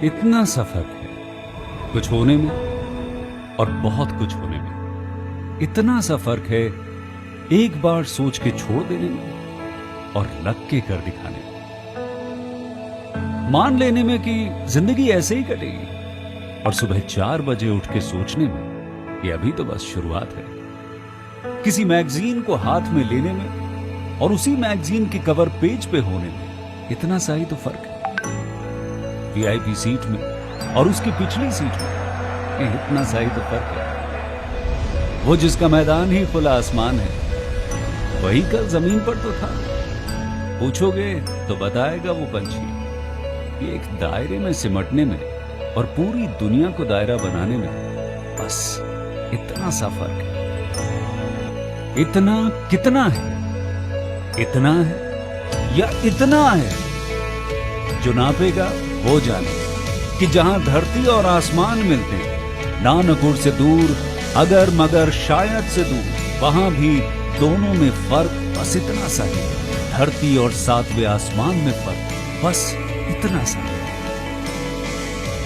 इतना सा फर्क है कुछ होने में और बहुत कुछ होने में। इतना सा फर्क है एक बार सोच के छोड़ देने में और लग के कर दिखाने में। मान लेने में कि जिंदगी ऐसे ही कटेगी और सुबह 4 बजे उठ के सोचने में कि अभी तो बस शुरुआत है। किसी मैगजीन को हाथ में लेने में और उसी मैगजीन के कवर पेज पे होने में इतना सा ही तो फर्क है। वीआईपी सीट में और उसकी पिछली सीट में इतना सा ही तो फर्क है। वो जिसका मैदान ही खुला आसमान है वही कल जमीन पर तो था। पूछोगे तो बताएगा वो पंछी कि एक दायरे में सिमटने में और पूरी दुनिया को दायरा बनाने में बस इतना सा फर्क है। इतना कितना है? इतना है या इतना है? जो नापेगा वो जाने कि जहां धरती और आसमान मिलते हैं, नानकुर से दूर, अगर मगर शायद से दूर, वहां भी दोनों में फर्क बस इतना सा है। धरती और 7वें आसमान में फर्क बस इतना सा है।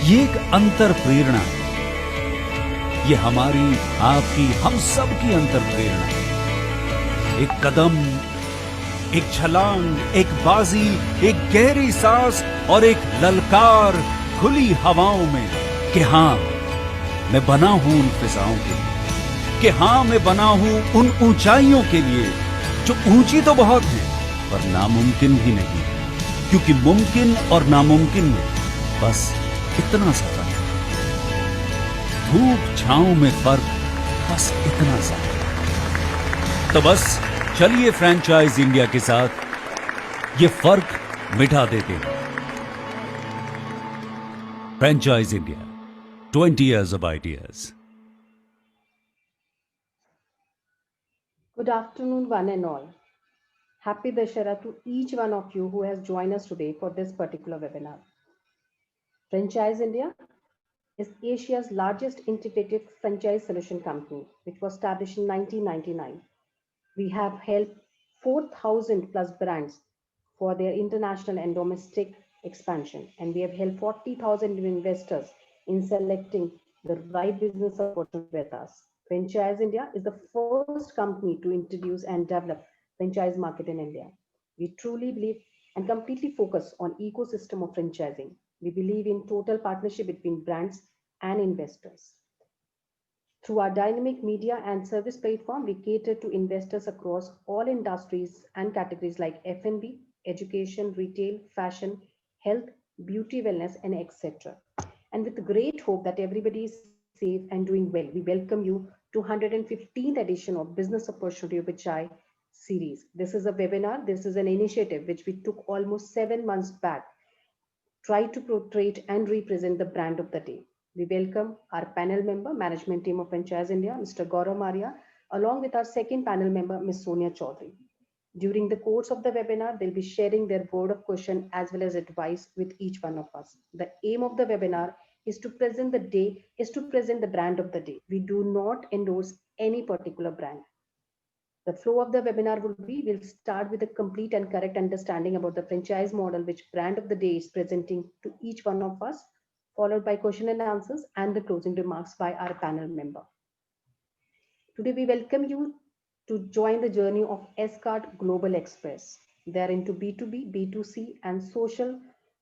ये एक अंतर प्रेरणा है। ये हमारी, आपकी, हम सब की अंतर प्रेरणा है। एक कदम, एक छलांग, एक बाजी, एक गहरी सांस और एक ललकार खुली हवाओं में कि हाँ मैं बना हूं उन फिजाओं के लिए, कि हाँ मैं बना हूं उन ऊंचाइयों के लिए जो ऊंची तो बहुत है पर नामुमकिन भी नहीं, क्योंकि मुमकिन और नामुमकिन में बस इतना सा फर्क है। धूप छांव में फर्क बस इतना सा है। तो बस चलिए फ्रेंचाइज इंडिया के साथ ये फर्क मिटा देते हैं। Franchise India, 20 years of ideas. Good afternoon, one and all. Happy Dashera to each one of you who has joined us today for this particular webinar. Franchise India is Asia's largest integrated franchise solution company, which was established in 1999. We have helped 4,000 plus brands for their international and domestic expansion, and we have helped 40,000 investors in selecting the right business opportunity with us. Franchise India is the first company to introduce and develop franchise market in India. We truly believe and completely focus on ecosystem of franchising. We believe in total partnership between brands and investors. Through our dynamic media and service platform, we cater to investors across all industries and categories like F&B, education, retail, fashion, health, beauty, wellness, and etc. And with great hope that everybody is safe and doing well, we welcome you to 115th edition of Business Opportunity Vichai series. This is a webinar. This is an initiative which we took almost 7 months back, try to portray and represent the brand of the day. We welcome our panel member, Management Team of Franchise India, Mr. Gaurav Maria, along with our second panel member, Ms. Sonia Chaudhary. During the course of the webinar, they'll be sharing their word of caution as well as advice with each one of us. The aim of the webinar is to present the brand of the day. We do not endorse any particular brand. The flow of the webinar will be, we'll start with a complete and correct understanding about the franchise model, which brand of the day is presenting to each one of us, followed by question and answers and the closing remarks by our panel member. Today, we welcome you to join the journey of S-Card Global Express. They are into B2B, B2C, and social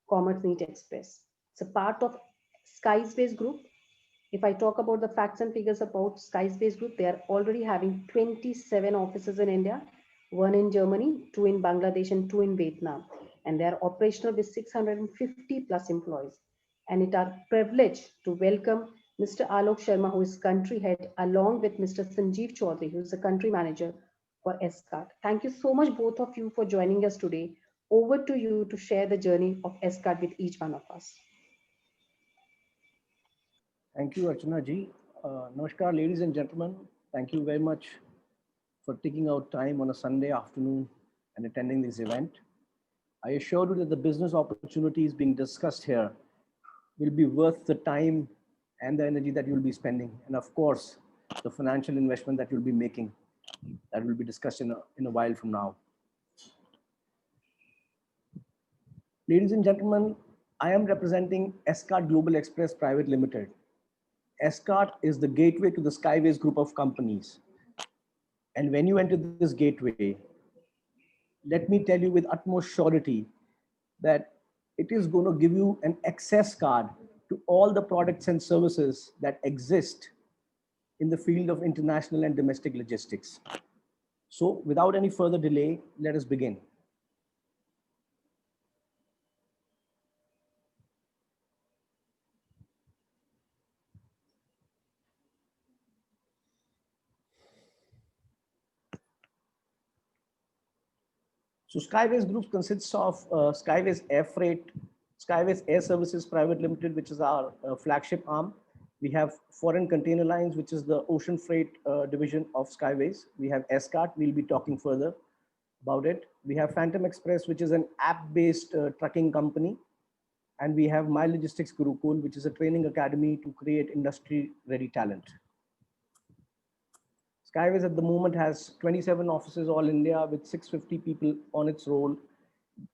commerce need express. It's a part of Skyspace Group. If I talk about the facts and figures about Skyspace Group, they are already having 27 offices in India, 1 in Germany, 2 in Bangladesh, and 2 in Vietnam. And they are operational with 650 plus employees. And it our privilege to welcome Mr. Alok Sharma, who is country head, along with Mr. Sanjeev Chaudhary, who is the country manager for S-Card. Thank you so much, both of you, for joining us today. Over to you to share the journey of S-Card with each one of us. Thank you, Archana ji. Namaskar, ladies and gentlemen. Thank you very much for taking out time on a Sunday afternoon and attending this event. I assure you that the business opportunities being discussed here will be worth the time and the energy that you'll be spending. And of course, the financial investment that you'll be making that will be discussed in a while from now. Ladies and gentlemen, I am representing Escart Global Express Private Limited. Escart is the gateway to the Skyways group of companies. And when you enter this gateway, let me tell you with utmost surety that it is going to give you an access card to all the products and services that exist in the field of international and domestic logistics. So without any further delay, let us begin. So Skyways Group consists of Skyways Air Freight, Skyways Air Services Private Limited, which is our flagship arm. We have Foreign Container Lines, which is the ocean freight division of Skyways. We have Escart, we'll be talking further about it. We have Phantom Express, which is an app-based trucking company. And we have My Logistics Gurukul, which is a training academy to create industry-ready talent. Skyways at the moment has 27 offices all India with 650 people on its roll.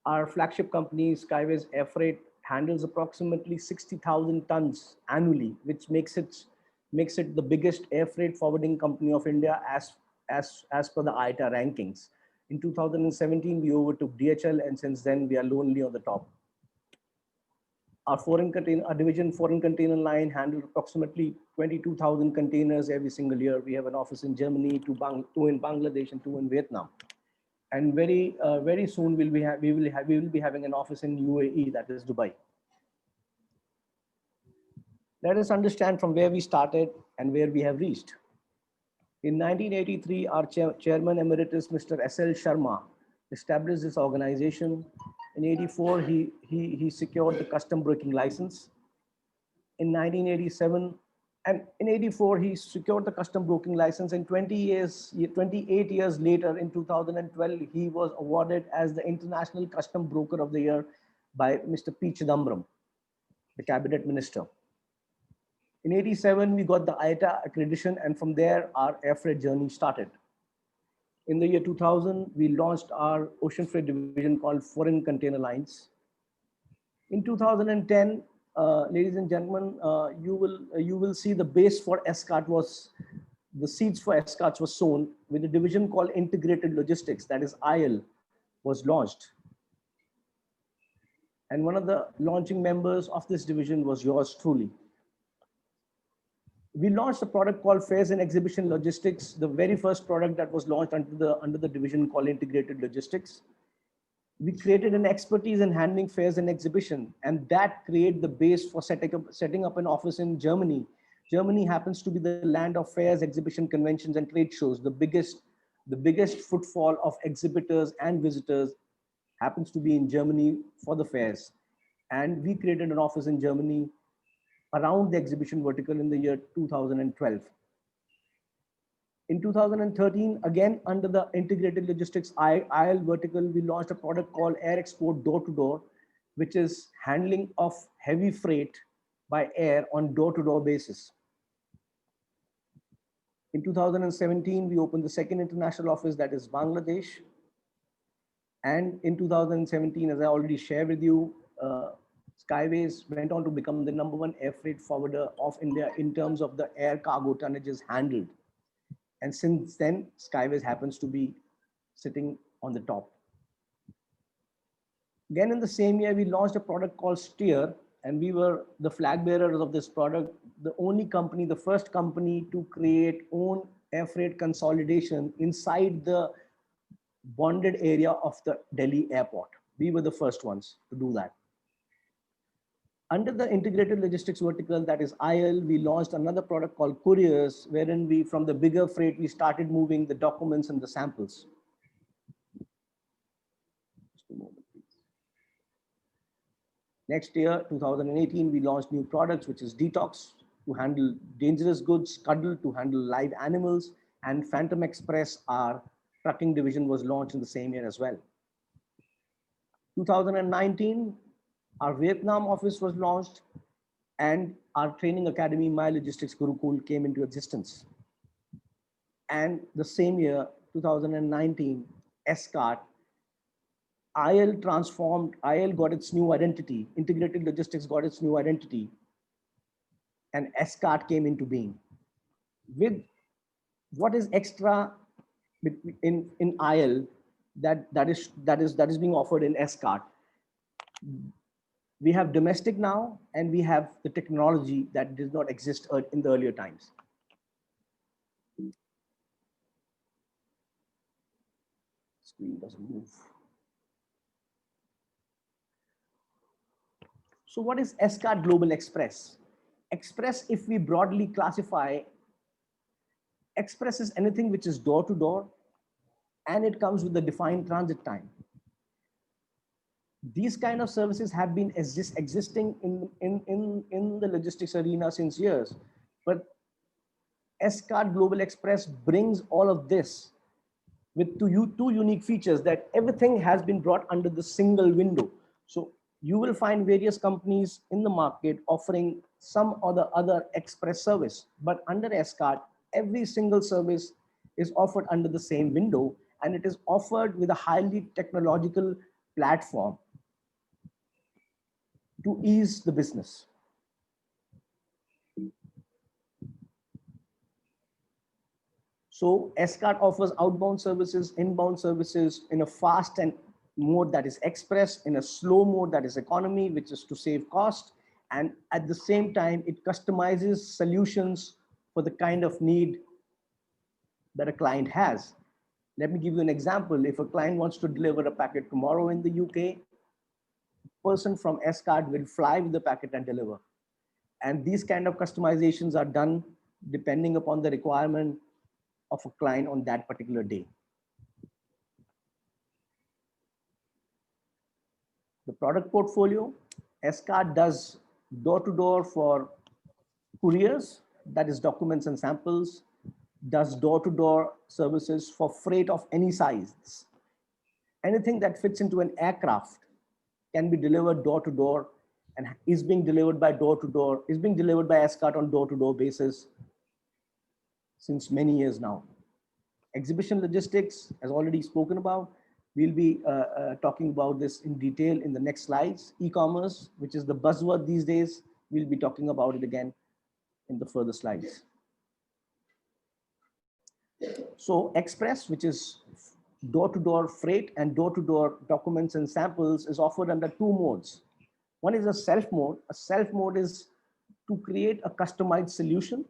Our flagship company, Skyways Air Freight, handles approximately 60,000 tons annually, which makes it the biggest air freight forwarding company of India as per the ITA rankings. In 2017, we overtook DHL, and since then we are lonely on the top. Our division Foreign Container Line handles approximately 22,000 containers every single year. We have an office in Germany, two in Bangladesh, and two in Vietnam. And very soon we will be having an office in UAE, that is Dubai. Let us understand from where we started and where we have reached. In 1983, our chairman emeritus, Mr. S.L. Sharma, established this organization. In 84, he secured the custom broking license. In 1987, and in 84, he secured the custom broking license. And 28 years later, in 2012, he was awarded as the International Custom Broker of the Year by Mr. P. Chidambaram, the cabinet minister. In 87, we got the ITA accreditation, and from there, our air freight journey started. In the year 2000, we launched our ocean freight division called Foreign Container Lines. In 2010, ladies and gentlemen, you will see the base for Escart the seeds for Escart was sown with a division called Integrated Logistics, that is IL, was launched. And one of the launching members of this division was yours truly. We launched a product called Fairs and Exhibition Logistics, the very first product that was launched under the division called Integrated Logistics. We created an expertise in handling fairs and exhibition, and that created the base for setting up an office in Germany. Germany happens to be the land of fairs, exhibition, conventions, and trade shows. The biggest footfall of exhibitors and visitors happens to be in Germany for the fairs. And we created an office in Germany around the exhibition vertical in the year 2012. In 2013, again, under the Integrated Logistics IL vertical, we launched a product called Air Export Door-to-Door, which is handling of heavy freight by air on door-to-door basis. In 2017, we opened the second international office, that is Bangladesh. And in 2017, as I already shared with you, Skyways went on to become the #1 air freight forwarder of India in terms of the air cargo tonnages handled. And since then, Skyways happens to be sitting on the top. Again, in the same year, we launched a product called Steer, and we were the flag bearers of this product, the only company, the first company to create own air freight consolidation inside the bonded area of the Delhi airport. We were the first ones to do that. Under the Integrated Logistics vertical, that is IL, we launched another product called Couriers, wherein we, from the bigger freight, we started moving the documents and the samples. Just a moment, please. Next year, 2018, we launched new products, which is Detox to handle dangerous goods, Cuddle to handle live animals, and Phantom Express, our trucking division, was launched in the same year as well. 2019, our Vietnam office was launched, and our training academy, My Logistics Gurukul, came into existence. And the same year, 2019, Escart IL transformed, IL got its new identity, integrated logistics got its new identity, and SCART came into being. With what is extra in IL that is being offered in SCART? We have domestic now, and we have the technology that did not exist in the earlier times. Screen doesn't move. So what is SCART Global Express? Express, if we broadly classify, Express is anything which is door to door, and it comes with a defined transit time. These kind of services have been existing in the logistics arena since years, but SCART Global Express brings all of this with two unique features, that everything has been brought under the single window. So you will find various companies in the market offering some or the other express service, but under SCART, every single service is offered under the same window, and it is offered with a highly technological platform to ease the business. So SCART offers outbound services, inbound services in a fast and mode that is express, in a slow mode that is economy, which is to save cost. And at the same time, it customizes solutions for the kind of need that a client has. Let me give you an example. If a client wants to deliver a packet tomorrow in the UK, person from SCART will fly with the packet and deliver. And these kind of customizations are done depending upon the requirement of a client on that particular day. The product portfolio, SCART does door-to-door for couriers, that is documents and samples, does door-to-door services for freight of any size. Anything that fits into an aircraft can be delivered door-to-door and is being delivered by door-to-door, is being delivered by SCART on door-to-door basis since many years now. Exhibition logistics, as already spoken about, we'll be talking about this in detail in the next slides. E-commerce, which is the buzzword these days, we'll be talking about it again in the further slides. So Express, which is door-to-door freight and door-to-door documents and samples, is offered under two modes. One is a self mode. A self mode is to create a customized solution.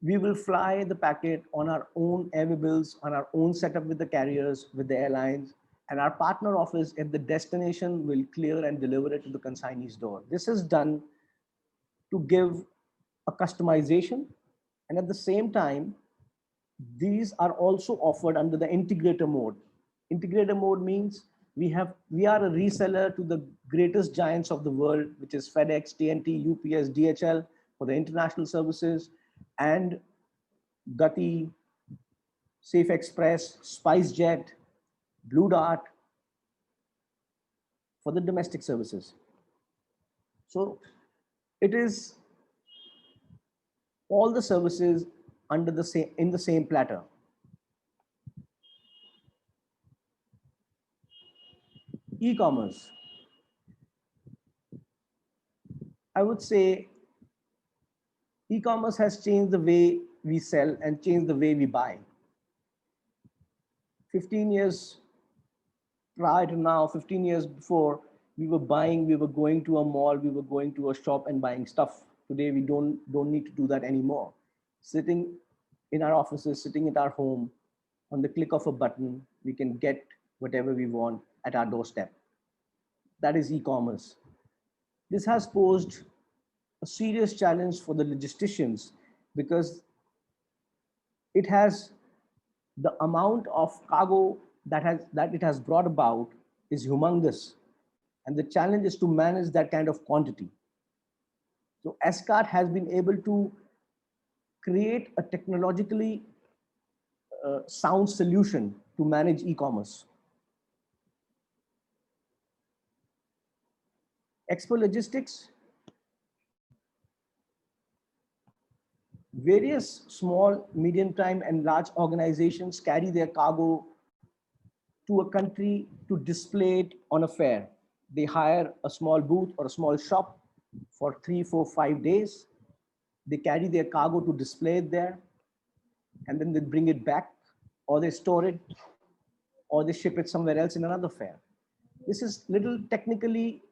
We will fly the packet on our own airway bills, on our own setup with the carriers, with the airlines, and our partner office at the destination will clear and deliver it to the consignee's door. This is done to give a customization, and at the same time, these are also offered under the integrator mode. Integrator mode means we are a reseller to the greatest giants of the world, which is FedEx, TNT, UPS, DHL for the international services, and Gati, Safe Express, SpiceJet, Blue Dart for the domestic services. So it is all the services under the same, in the same platter. E-commerce. I would say e-commerce has changed the way we sell and changed the way we buy. 15 years prior to now, 15 years before, we were going to a mall, we were going to a shop and buying stuff. Today, we don't need to do that anymore. Sitting in our offices, sitting at our home, on the click of a button, we can get whatever we want at our doorstep. That is e-commerce. This has posed a serious challenge for the logisticians because it has the amount of cargo that it has brought about is humongous. And the challenge is to manage that kind of quantity. So SCART has been able to create a technologically sound solution to manage e-commerce. Expo Logistics. Various small, medium-time, and large organizations carry their cargo to a country to display it on a fair. They hire a small booth or a small shop for 3, 4, 5 days. They carry their cargo to display it there, and then they bring it back, or they store it, or they ship it somewhere else in another fair. This is little technically,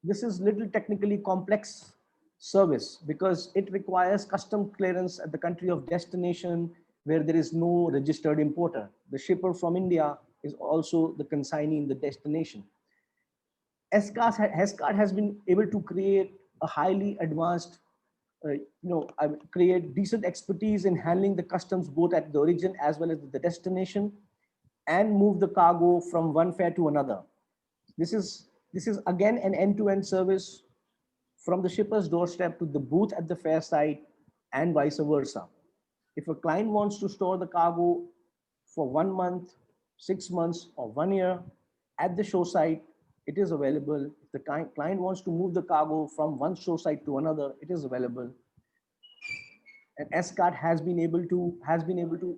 this is little technically complex service because it requires custom clearance at the country of destination where there is no registered importer. The shipper from India is also the consignee in the destination. Escart has been able to create a highly advanced, create decent expertise in handling the customs both at the origin as well as the destination, and move the cargo from one fair to another. This is again an end-to-end service from the shipper's doorstep to the booth at the fair site and vice versa. If a client wants to store the cargo for 1 month, 6 months, or 1 year at the show site, it is available. If the client wants to move the cargo from one show site to another, it is available. And Escart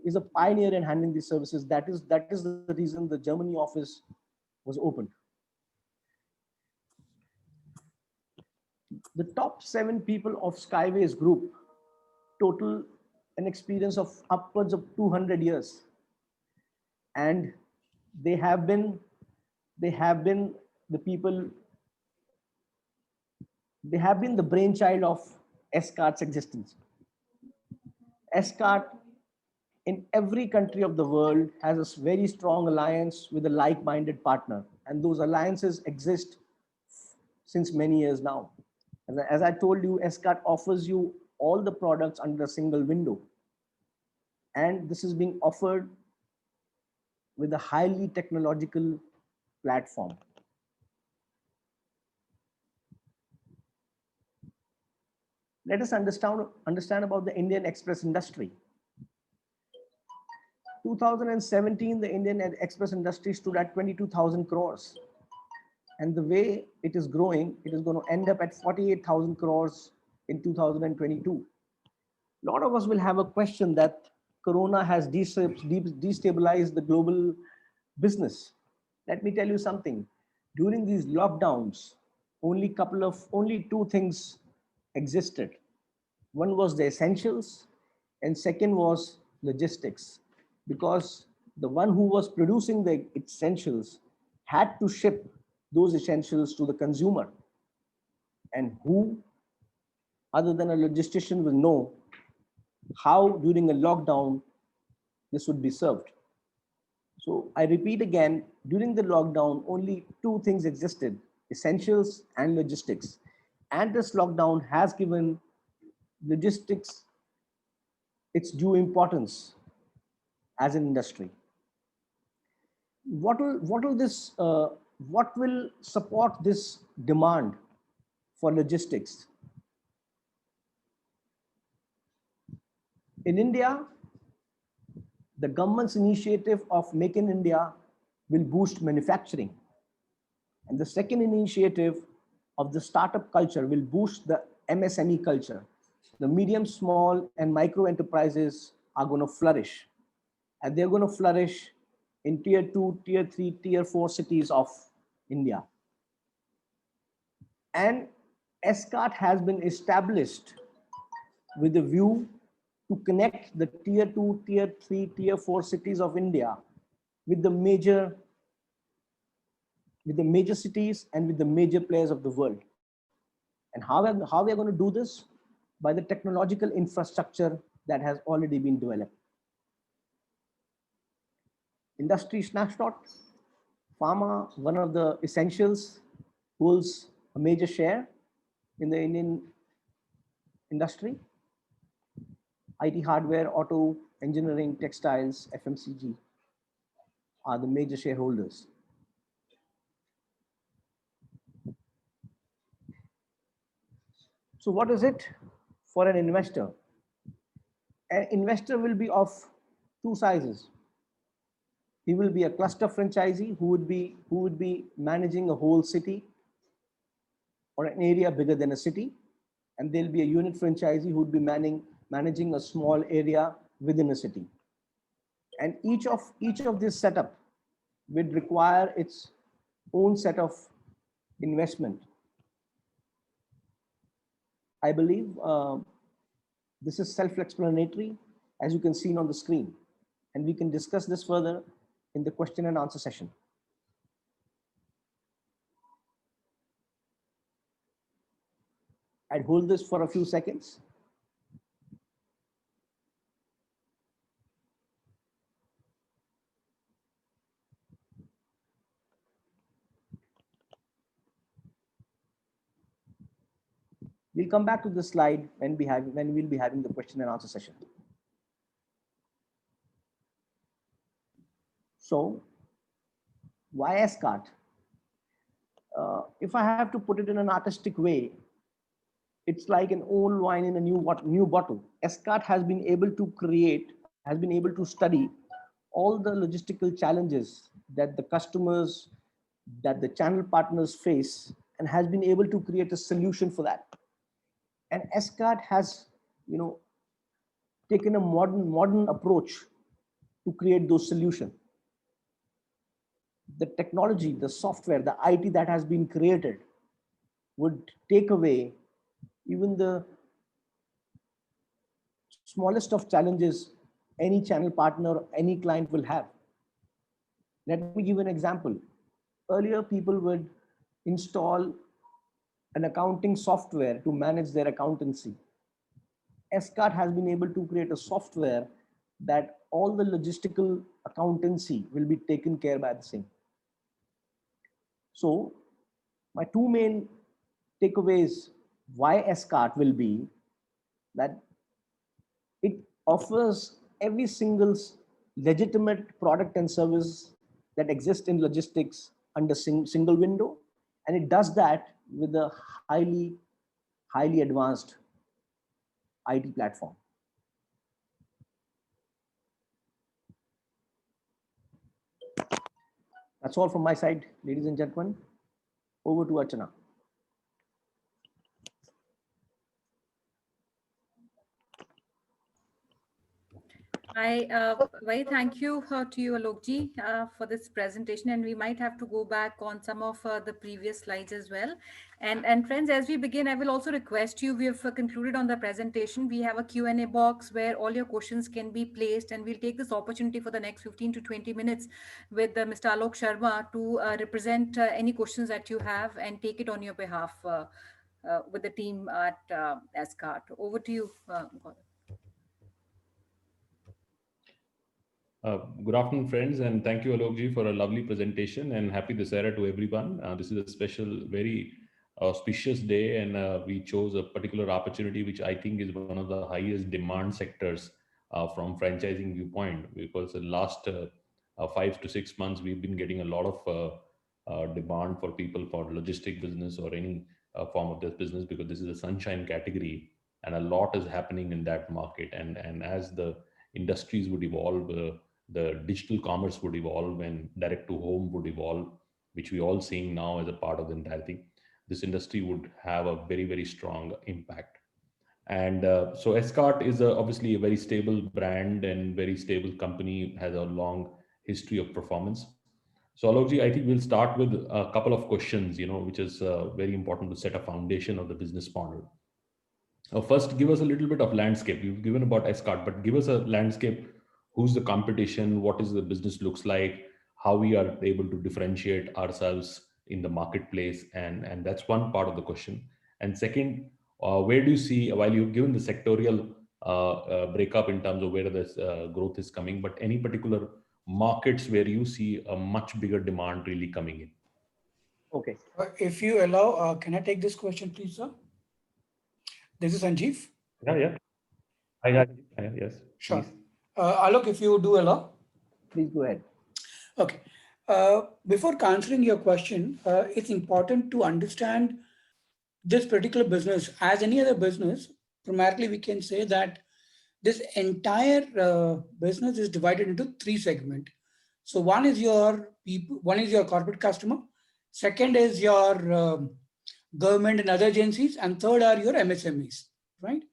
is a pioneer in handling these services. That is the reason the Germany office was opened. The top 7 people of Skyways Group total an experience of upwards of 200 years, and they have been the people. They have been the brainchild of Escart's existence. Escart in every country of the world has a very strong alliance with a like-minded partner, and those alliances exist since many years now. As I told you, Escart offers you all the products under a single window, and this is being offered with a highly technological platform. Let us understand about the Indian express industry. 2017, the Indian express industry stood at 22,000 crores. And the way it is growing, it is going to end up at 48,000 crores in 2022. A lot of us will have a question that Corona has destabilized the global business. Let me tell you something. During these lockdowns, only 2 things existed. One was the essentials, and second was logistics, because the one who was producing the essentials had to ship those essentials to the consumer. And who other than a logistician will know how during a lockdown this would be served? So I repeat again, during the lockdown, only 2 things existed: essentials and logistics. And this lockdown has given logistics its due importance as an industry. What will support this demand for logistics? In India, the government's initiative of Make in India will boost manufacturing. And the second initiative of the startup culture will boost the MSME culture. The medium, small, and micro enterprises are going to flourish. And they're going to flourish in tier 2, tier 3, tier 4 cities of India. And Escart has been established with a view to connect the tier 2, tier 3, tier 4 cities of India with the major cities and with the major players of the world. And how we are going to do this? By the technological infrastructure that has already been developed. Industry snapshot. Pharma, one of the essentials, holds a major share in the Indian industry. IT hardware, auto, engineering, textiles, FMCG are the major shareholders. So what is it for an investor? An investor will be of 2 sizes. He will be a cluster franchisee who would be managing a whole city or an area bigger than a city, and there'll be a unit franchisee who would be managing a small area within a city. And each of this setup would require its own set of investment. I believe this is self-explanatory, as you can see on the screen, and we can discuss this further in the question and answer session. I'd hold this for a few seconds. We'll come back to this slide when we'll be having the question and answer session. So, why Escart? If I have to put it in an artistic way, it's like an old wine in a new bottle. Escart has been able to study all the logistical challenges that the customers, that the channel partners face, and has been able to create a solution for that. And Escart has, taken a modern approach to create those solutions. The technology, the software, the IT that has been created would take away even the smallest of challenges any channel partner, any client will have. Let me give an example. Earlier, people would install an accounting software to manage their accountancy. Escart has been able to create a software that all the logistical accountancy will be taken care by the same. So my two main takeaways why Escart will be that it offers every single legitimate product and service that exists in logistics under single window, and it does that with a highly advanced IT platform. That's all from my side, ladies and gentlemen. Over to Archana. Thank you to you, Alokji, for this presentation, and we might have to go back on some of the previous slides as well. And friends, as we begin, I will also request you, we have concluded on the presentation. We have a Q&A box where all your questions can be placed, and we'll take this opportunity for the next 15 to 20 minutes with Mr. Alok Sharma to represent any questions that you have and take it on your behalf with the team at Escart. Over to you, Gaurav. Good afternoon, friends, and thank you, Alokji, for a lovely presentation, and happy Dussehra to everyone. This is a special, very auspicious day, and we chose a particular opportunity, which I think is one of the highest demand sectors from franchising viewpoint, because the last 5 to 6 months, we've been getting a lot of demand for people for logistic business or any form of this business, because this is a sunshine category, and a lot is happening in that market. And as the industries would evolve, the digital commerce would evolve and direct to home would evolve, which we all seeing now as a part of the entire thing. This industry would have a very, very strong impact. And so Escart is obviously a very stable brand and very stable company, has a long history of performance. So Alokji, I think we'll start with a couple of questions, which is very important to set a foundation of the business model. First, give us a little bit of landscape. You've given about Escart, but give us a landscape. Who's the competition? What is the business looks like? How we are able to differentiate ourselves in the marketplace? And that's one part of the question. And second, where do you see, while you've given the sectorial breakup in terms of where this growth is coming, but any particular markets where you see a much bigger demand really coming in? Okay. If you allow, can I take this question, please, sir? This is Sanjeev. Yeah. Yes. Sure. Please. Alok, if you do allow. Please go ahead. Okay. Before answering your question, it's important to understand this particular business. As any other business, primarily we can say that this entire business is divided into 3 segments. So one is your people, one is your corporate customer, second is your government and other agencies, and third are your MSMEs, right?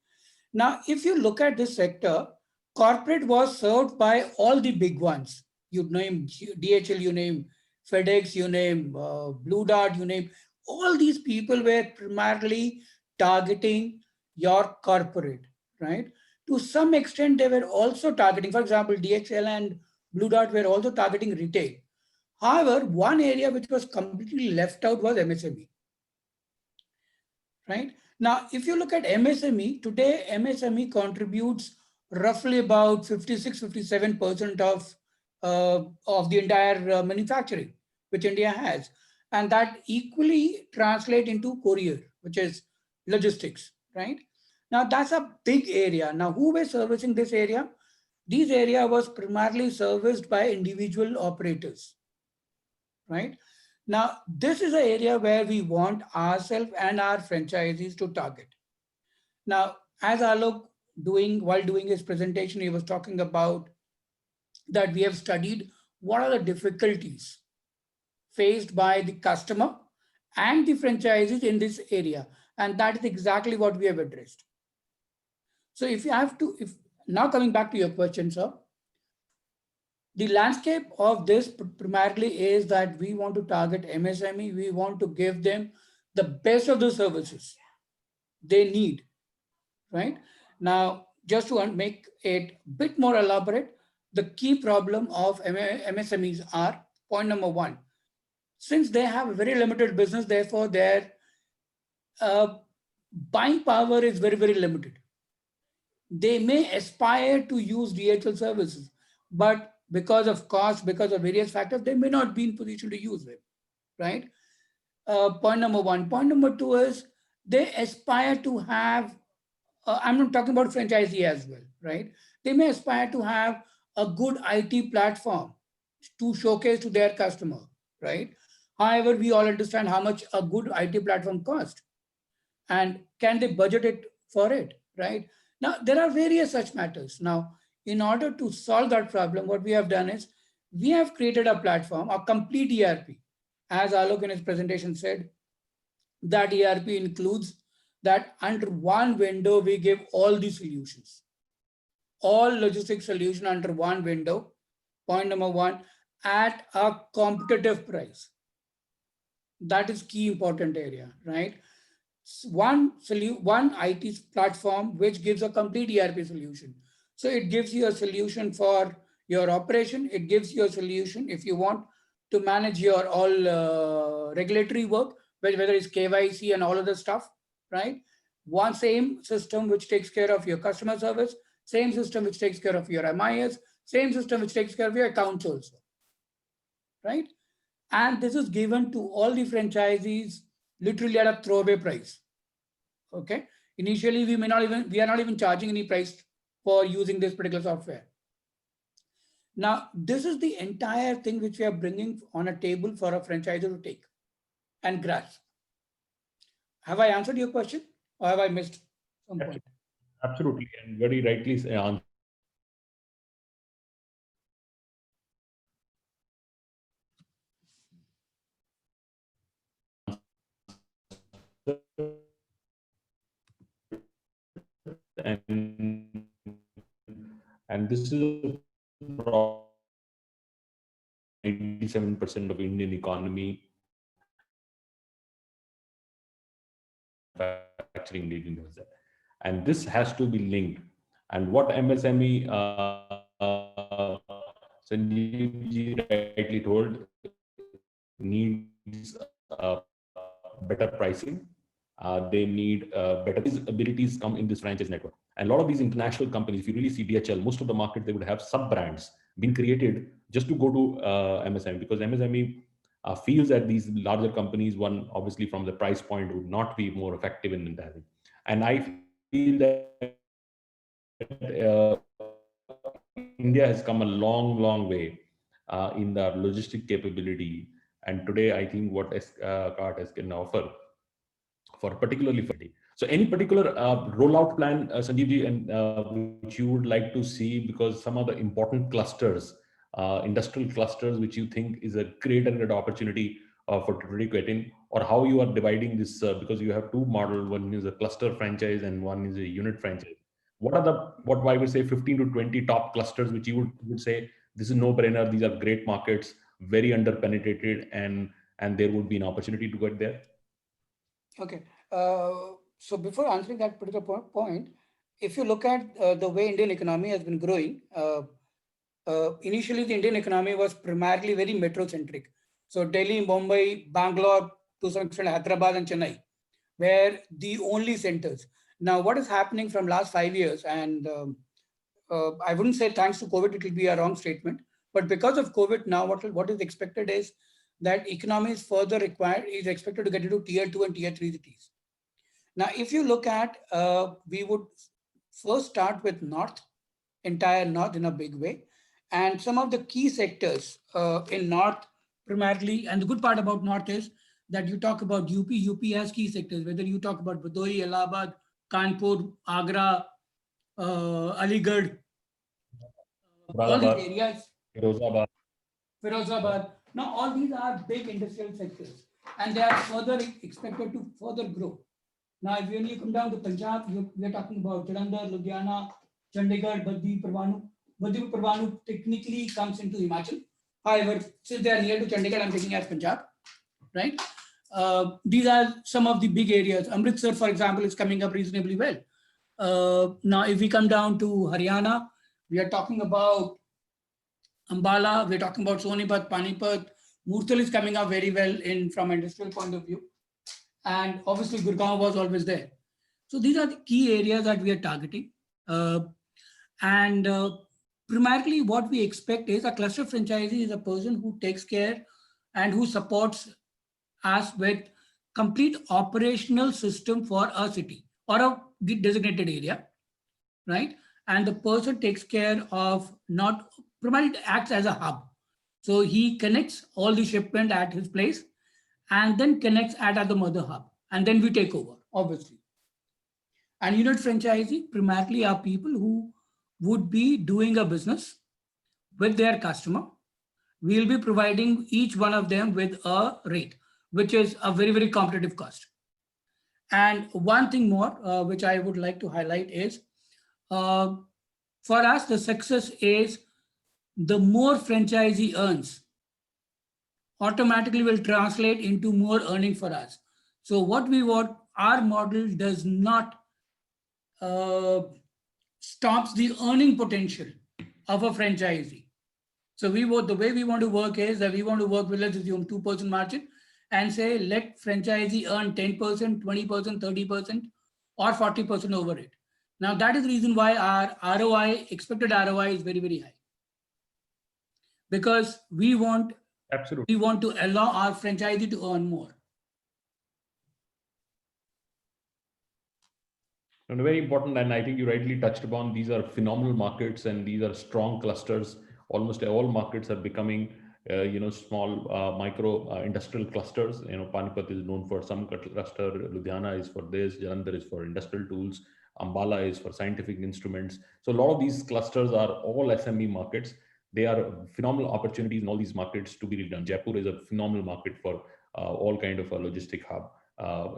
Now, if you look at this sector, corporate was served by all the big ones, You name DHL, you name FedEx, you name Blue Dart, you name, all these people were primarily targeting your corporate, right? To some extent, they were also targeting, for example, DHL and Blue Dart were also targeting retail. However, one area which was completely left out was MSME, right? Now, if you look at MSME, today MSME contributes roughly about 56-57% of the entire manufacturing which India has. And that equally translate into courier, which is logistics, right? Now, that's a big area. Now, who were servicing this area? This area was primarily serviced by individual operators, right? Now, this is an area where we want ourselves and our franchisees to target. Now, as Alok while doing his presentation, he was talking about that we have studied what are the difficulties faced by the customer and the franchisees in this area. And that is exactly what we have addressed. So if now coming back to your question, sir, the landscape of this primarily is that we want to target MSME. We want to give them the best of the services they need, right? Now, just to make it a bit more elaborate, the key problem of MSMEs are, point number one, since they have a very limited business, therefore their buying power is very, very limited. They may aspire to use DHL services, but because of cost, because of various factors, they may not be in position to use them, right? Point number one. Point number two is they aspire to have, I'm not talking about franchisee as well, right? They may aspire to have a good IT platform to showcase to their customer, right? However, we all understand how much a good IT platform costs, and can they budget it for it, right? Now, there are various such matters. Now, in order to solve that problem, what we have done is we have created a platform, a complete ERP. As Alok in his presentation said, that ERP includes that under one window, we give all the solutions, all logistics solution under one window. Point number one, at a competitive price. That is key important area, right? One IT platform which gives a complete ERP solution. So it gives you a solution for your operation. It gives you a solution if you want to manage your all regulatory work, whether it's KYC and all of the stuff, right? One same system which takes care of your customer service, same system which takes care of your MIS, same system which takes care of your accounts also, right? And this is given to all the franchisees literally at a throwaway price. Okay. Initially, we are not even charging any price for using this particular software. Now, this is the entire thing which we are bringing on a table for a franchisor to take and grasp. Have I answered your question, or have I missed some point? Absolutely, and very rightly answered. And this is 87% of Indian economy manufacturing leading towards that. And this has to be linked. And what MSME Sanjeev ji rightly told, needs better pricing. They need better abilities come in this franchise network. And a lot of these international companies, if you really see DHL, most of the market, they would have sub-brands being created just to go to MSME, because MSME feels that these larger companies, one, obviously from the price point, would not be more effective in that. And I feel that India has come a long, long way in the logistic capability. And today, I think what Cartess can offer for particularly for it. So any particular rollout plan, Sanjeev ji, and which you would like to see, because some of the important clusters, industrial clusters, which you think is a great opportunity for to get in, or how you are dividing this, because you have two models, one is a cluster franchise and one is a unit franchise. What are the, what I would say, 15 to 20 top clusters, which you would say this is no brainer. These are great markets, very underpenetrated, and there would be an opportunity to get there? Okay. So before answering that particular point, if you look at the way Indian economy has been growing, initially the Indian economy was primarily very metro-centric. So Delhi, Mumbai, Bangalore, to some extent Hyderabad and Chennai were the only centers. Now, what is happening from last 5 years, and I wouldn't say thanks to COVID, it will be a wrong statement, but because of COVID now, what is expected is that economy is is expected to get into tier 2 and tier 3 cities. Now, if you look at, we would first start with entire North in a big way. And some of the key sectors in North primarily, and the good part about North is that you talk about UP has key sectors, whether you talk about Bhadoi, Allahabad, Kanpur, Agra, Aligarh, all these areas, Firozabad. Now, all these are big industrial sectors, and they are further expected to further grow. Now, when you come down to Punjab, we are talking about Jalandhar, Ludhiana, Chandigarh, Baddi, Parwanu. Baddi, Parwanu technically comes into Himachal. However, since they are near to Chandigarh, I'm taking as Punjab, right? These are some of the big areas. Amritsar, for example, is coming up reasonably well. Now, if we come down to Haryana, we are talking about Ambala, we're talking about Sonipat, Panipat. Murthal is coming up very well from an industrial point of view. And obviously, Gurgaon was always there. So these are the key areas that we are targeting. Primarily, what we expect is a cluster franchisee is a person who takes care and who supports us with complete operational system for a city or a designated area, right? And the person takes care of primarily acts as a hub. So he connects all the shipment at his place and then connects at the mother hub. And then we take over, obviously. And unit franchisee primarily are people who would be doing a business with their customer. We'll be providing each one of them with a rate, which is a very, very competitive cost. And one thing more, which I would like to highlight is, for us, the success is the more franchisee earns, automatically will translate into more earning for us. So what we want, our model does not stops the earning potential of a franchisee. So the way we want to work is that we want to work with, let's assume 2% margin and say, let franchisee earn 10%, 20%, 30%, or 40% over it. Now that is the reason why our ROI, expected ROI is very, very high. Because we want to allow our franchisee to earn more. And very important, and I think you rightly touched upon, these are phenomenal markets and these are strong clusters. Almost all markets are becoming, small micro industrial clusters. Panipat is known for some cluster, Ludhiana is for this, Jalandhar is for industrial tools, Ambala is for scientific instruments. So a lot of these clusters are all SME markets. They are phenomenal opportunities in all these markets to be done. Jaipur is a phenomenal market for all kind of a logistic hub.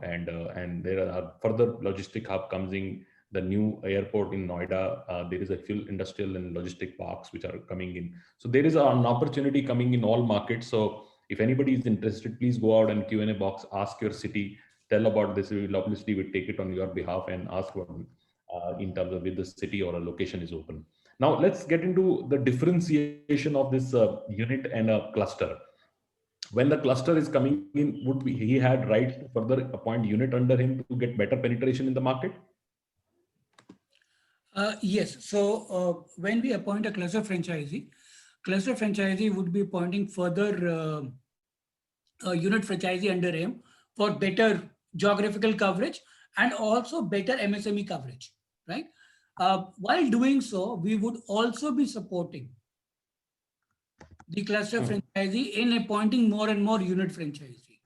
And there are further logistic hub comes in the new airport in Noida. There is a few industrial and logistic parks which are coming in. So there is an opportunity coming in all markets. So if anybody is interested, please go out and Q&A box, ask your city, tell about this. We will obviously take it on your behalf and ask what in terms of with the city or a location is open. Now let's get into the differentiation of this unit and a cluster. When the cluster is coming in, would he had right to further appoint unit under him to get better penetration in the market? Yes. So when we appoint a cluster franchisee would be appointing further unit franchisee under him for better geographical coverage and also better MSME coverage, right? While doing so, we would also be supporting the cluster franchisee in appointing more and more unit franchisee.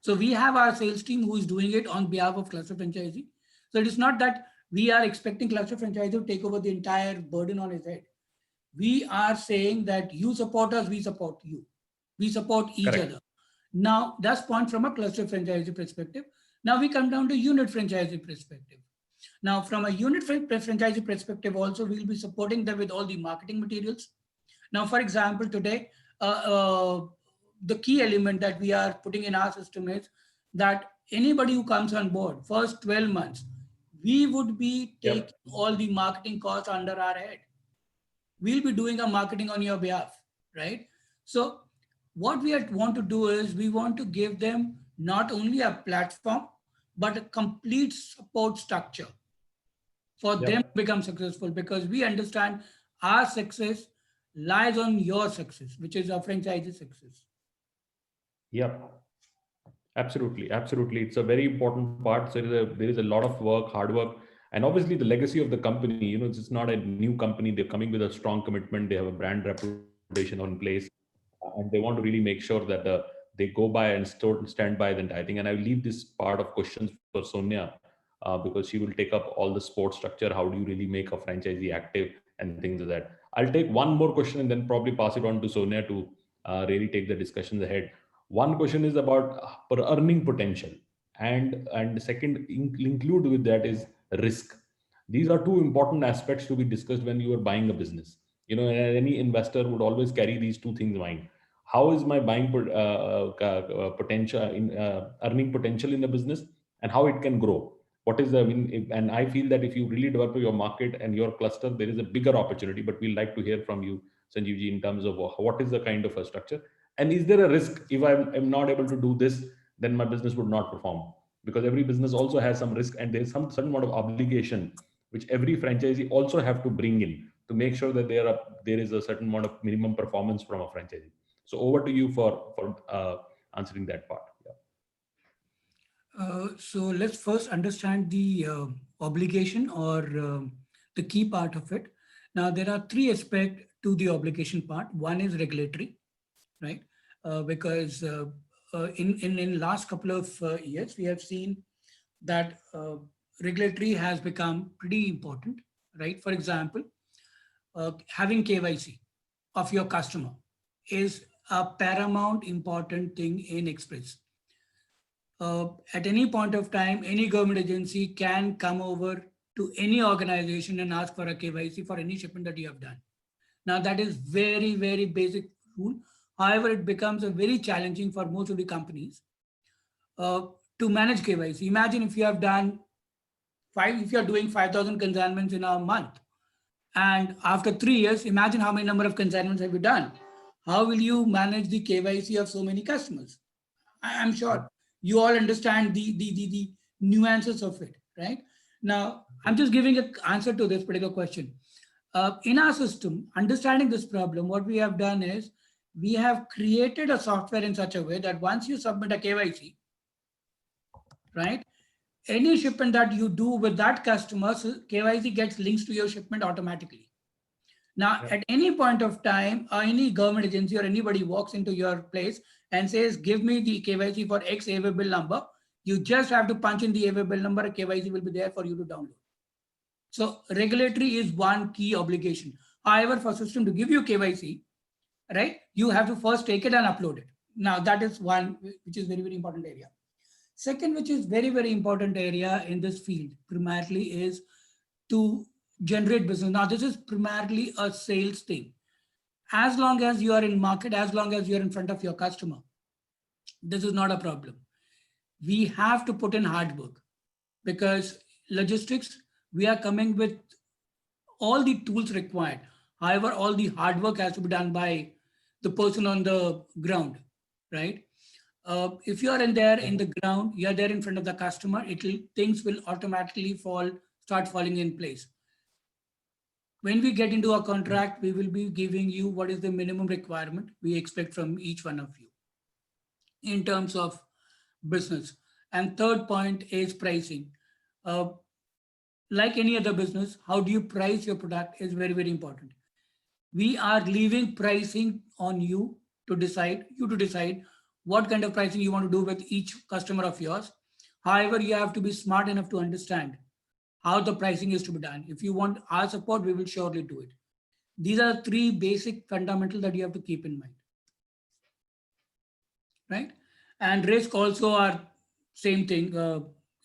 So we have our sales team who is doing it on behalf of cluster franchisee. So it is not that we are expecting cluster franchisee to take over the entire burden on his head. We are saying that you support us, we support you. We support each other. Now that's point from a cluster franchisee perspective. Now we come down to unit franchisee perspective. Now from a unit franchisee perspective also, we'll be supporting them with all the marketing materials. Now, for example, today, the key element that we are putting in our system is that anybody who comes on board, first 12 months, we would be taking all the marketing costs under our head. We'll be doing a marketing on your behalf, right? So what we want to do is we want to give them not only a platform, but a complete support structure for them to become successful, because we understand our success lies on your success, which is our franchise success. Yep. Absolutely, absolutely. It's a very important part. So there is a lot of work, hard work, and obviously the legacy of the company. You know, it's not a new company. They're coming with a strong commitment. They have a brand reputation on place, and they want to really make sure that they go by and stand by the entire thing. And I leave this part of questions for Sonia because she will take up all the support structure. How do you really make a franchisee active and things like that? I'll take one more question and then probably pass it on to Sonia to really take the discussions ahead. One question is about earning potential, and the second include with that is risk. These are two important aspects to be discussed when you are buying a business. You know, any investor would always carry these two things in mind. How is my buying potential in earning potential in the business, and how it can grow? What is the and I feel that if you really develop your market and your cluster, there is a bigger opportunity. But we'd like to hear from you, Sanjeev ji, in terms of what is the kind of a structure. And is there a risk if I'm not able to do this, then my business would not perform? Because every business also has some risk, and there's some certain amount of obligation which every franchisee also have to bring in to make sure that there is a certain amount of minimum performance from a franchisee. So over to you for answering that part. Yeah. So let's first understand the obligation or the key part of it. Now, there are three aspects to the obligation part. One is regulatory, right? Because in last couple of years, we have seen that regulatory has become pretty important, right? For example, having KYC of your customer is a paramount important thing in Express. At any point of time, any government agency can come over to any organization and ask for a KYC for any shipment that you have done. Now, that is very, very basic rule. However, it becomes a very challenging for most of the companies to manage KYC. Imagine if you have done if you are doing 5,000 consignments in a month, and after 3 years, imagine how many number of consignments have you done. How will you manage the KYC of so many customers? I'm sure you all understand the nuances of it, right? Now, I'm just giving an answer to this particular question. In our system, understanding this problem, what we have done is we have created a software in such a way that once you submit a KYC, right, any shipment that you do with that customer, KYC gets links to your shipment automatically. Now, at any point of time, any government agency or anybody walks into your place and says, give me the KYC for X AWA bill number, you just have to punch in the AWA bill number, a KYC will be there for you to download. So regulatory is one key obligation. However, for system to give you KYC, right, you have to first take it and upload it. Now, that is one which is very, very important area. Second, which is very, very important area in this field primarily is to generate business. Now, this is primarily a sales thing. As long as you are in market, as long as you're in front of your customer, this is not a problem. We have to put in hard work, because logistics, we are coming with all the tools required. However, all the hard work has to be done by the person on the ground, right? If you are in there in the ground, you're there in front of the customer, things will automatically start falling in place. When we get into a contract, we will be giving you what is the minimum requirement we expect from each one of you in terms of business. And third point is pricing. Like any other business, how do you price your product is very, very important. We are leaving pricing on you to decide what kind of pricing you want to do with each customer of yours. However, you have to be smart enough to understand how the pricing is to be done. If you want our support, we will surely do it. These are three basic fundamentals that you have to keep in mind, right? And risk also are same thing.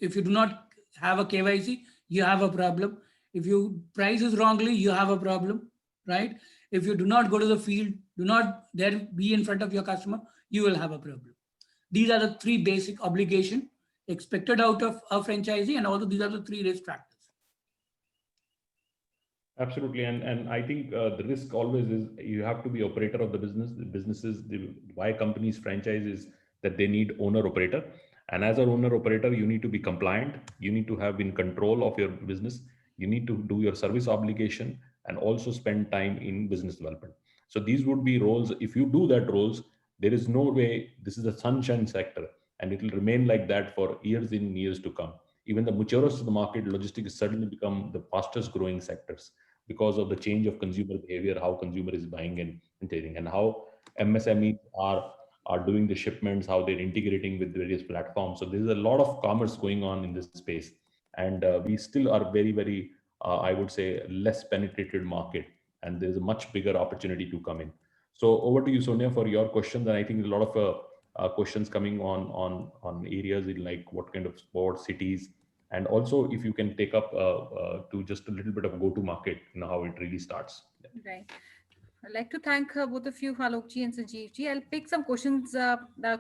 If you do not have a KYC, you have a problem. If you price is wrongly, you have a problem, right? If you do not go to the field, do not there be in front of your customer, you will have a problem. These are the three basic obligations expected out of a franchisee, and also these are the three risk factors. Absolutely, and I think the risk always is you have to be operator of the business. The businesses, why companies franchise is that they need owner operator, and as an owner operator, you need to be compliant. You need to have in control of your business. You need to do your service obligation and also spend time in business development. So these would be roles. If you do that roles, there is no way this is a sunshine sector, and it will remain like that for years in years to come. Even the maturest of the market, logistics suddenly become the fastest growing sectors because of the change of consumer behavior, how consumer is buying and trading, and how MSMEs are doing the shipments, how they're integrating with various platforms. So there's a lot of commerce going on in this space, and we still are very, I would say, less penetrated market, and there's a much bigger opportunity to come in. So over to you, Sonia, for your questions. And I think a lot of questions coming on areas in like what kind of sports, cities, and also if you can take up to just a little bit of go-to-market, how it really starts. Right. I'd like to thank both of you, Alokji and Sanjeevji. I'll pick some questions